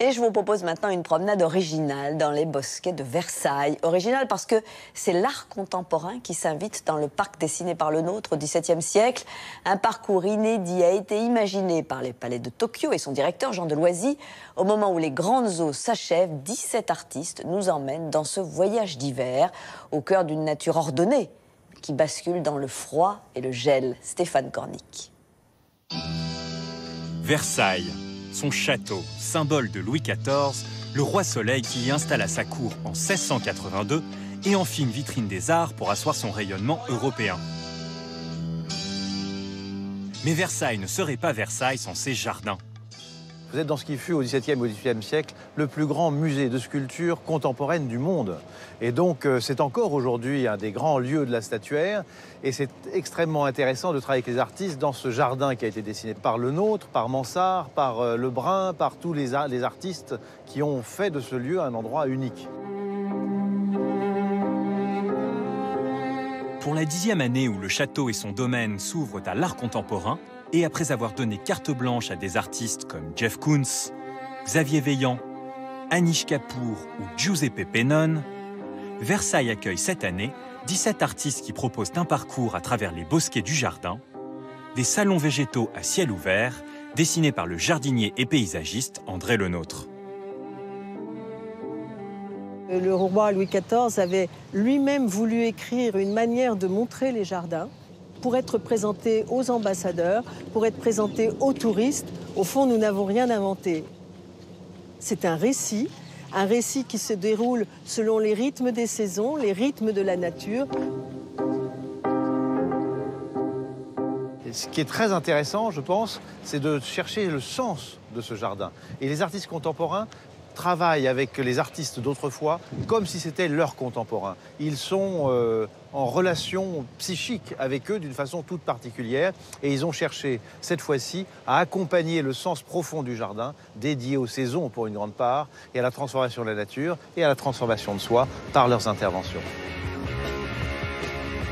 Et je vous propose maintenant une promenade originale dans les bosquets de Versailles. Originale parce que c'est l'art contemporain qui s'invite dans le parc dessiné par le nôtre au XVIIe siècle. Un parcours inédit a été imaginé par les palais de Tokyo et son directeur Jean Deloisy. Au moment où les grandes eaux s'achèvent, 17 artistes nous emmènent dans ce voyage d'hiver au cœur d'une nature ordonnée qui bascule dans le froid et le gel. Stéphane Cornic. Versailles, son château, symbole de Louis XIV, le roi Soleil qui y installa sa cour en 1682 et en fit une vitrine des arts pour asseoir son rayonnement européen. Mais Versailles ne serait pas Versailles sans ses jardins. Vous êtes dans ce qui fut au XVIIe et au XVIIIe siècle le plus grand musée de sculpture contemporaine du monde. Et donc c'est encore aujourd'hui un des grands lieux de la statuaire. Et c'est extrêmement intéressant de travailler avec les artistes dans ce jardin qui a été dessiné par le nôtre, par Mansart, par Lebrun, par tous les artistes qui ont fait de ce lieu un endroit unique. Pour la 10e année où le château et son domaine s'ouvrent à l'art contemporain, et après avoir donné carte blanche à des artistes comme Jeff Koons, Xavier Veillant, Anish Kapoor ou Giuseppe Pennone, Versailles accueille cette année 17 artistes qui proposent un parcours à travers les bosquets du jardin, des salons végétaux à ciel ouvert, dessinés par le jardinier et paysagiste André Lenôtre. Le roi Louis XIV avait lui-même voulu écrire une manière de montrer les jardins pour être présenté aux ambassadeurs, pour être présenté aux touristes. Au fond, nous n'avons rien inventé. C'est un récit qui se déroule selon les rythmes des saisons, les rythmes de la nature. Et ce qui est très intéressant, je pense, c'est de chercher le sens de ce jardin. Et les artistes contemporains travaillent avec les artistes d'autrefois comme si c'était leurs contemporains. Ils sont en relation psychique avec eux d'une façon toute particulière et ils ont cherché cette fois-ci à accompagner le sens profond du jardin, dédié aux saisons pour une grande part, et à la transformation de la nature et à la transformation de soi par leurs interventions.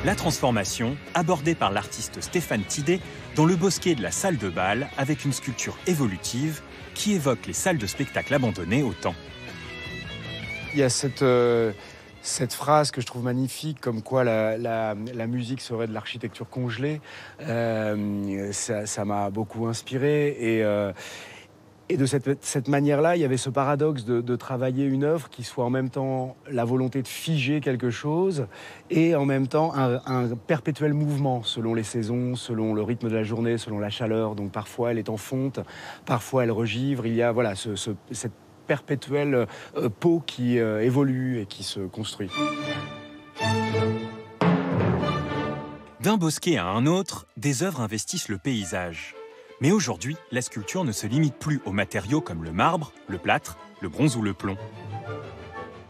La transformation, abordée par l'artiste Stéphane Tidé dans le bosquet de la salle de bal avec une sculpture évolutive qui évoque les salles de spectacle abandonnées au temps. Il y a cette phrase que je trouve magnifique, comme quoi la musique serait de l'architecture congelée. Ça m'a beaucoup inspiré. Et de cette manière-là, il y avait ce paradoxe de travailler une œuvre qui soit en même temps la volonté de figer quelque chose et en même temps un perpétuel mouvement selon les saisons, selon le rythme de la journée, selon la chaleur. Donc parfois elle est en fonte, parfois elle regivre. Il y a voilà, cette perpétuelle peau qui évolue et qui se construit. D'un bosquet à un autre, des œuvres investissent le paysage. Mais aujourd'hui, la sculpture ne se limite plus aux matériaux comme le marbre, le plâtre, le bronze ou le plomb.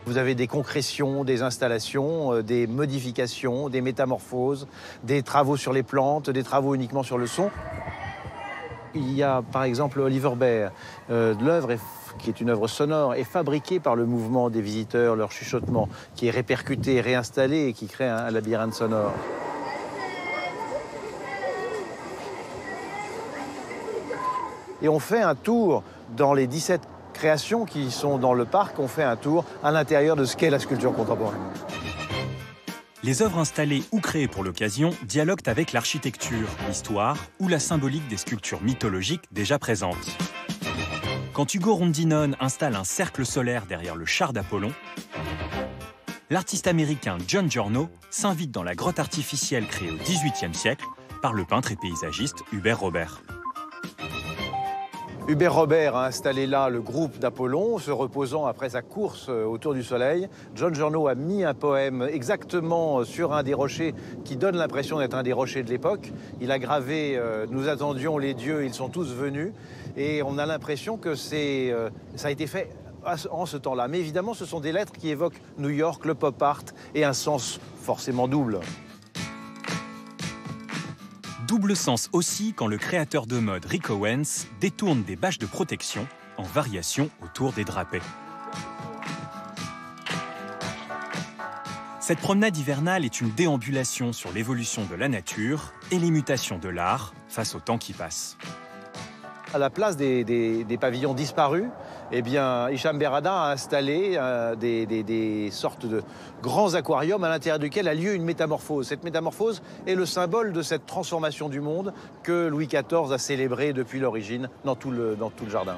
Vous avez des concrétions, des installations, des modifications, des métamorphoses, des travaux sur les plantes, des travaux uniquement sur le son. Il y a par exemple Oliver Behr. L'œuvre, qui est une œuvre sonore, est fabriquée par le mouvement des visiteurs, leur chuchotement, qui est répercuté, réinstallé et qui crée un labyrinthe sonore. Et on fait un tour dans les 17 créations qui sont dans le parc, on fait un tour à l'intérieur de ce qu'est la sculpture contemporaine. Les œuvres installées ou créées pour l'occasion dialoguent avec l'architecture, l'histoire ou la symbolique des sculptures mythologiques déjà présentes. Quand Ugo Rondinone installe un cercle solaire derrière le char d'Apollon, l'artiste américain John Giorno s'invite dans la grotte artificielle créée au XVIIIe siècle par le peintre et paysagiste Hubert Robert. Hubert Robert a installé là le groupe d'Apollon, se reposant après sa course autour du soleil. John Giorno a mis un poème exactement sur un des rochers qui donne l'impression d'être un des rochers de l'époque. Il a gravé « Nous attendions les dieux, ils sont tous venus ». Et on a l'impression que ça a été fait en ce temps-là. Mais évidemment, ce sont des lettres qui évoquent New York, le pop art et un sens forcément double. Double sens aussi quand le créateur de mode Rick Owens détourne des bâches de protection en variation autour des drapés. Cette promenade hivernale est une déambulation sur l'évolution de la nature et les mutations de l'art face au temps qui passe. À la place des pavillons disparus, eh bien, Hicham Berada a installé des sortes de grands aquariums à l'intérieur duquel a lieu une métamorphose. Cette métamorphose est le symbole de cette transformation du monde que Louis XIV a célébrée depuis l'origine dans tout le jardin.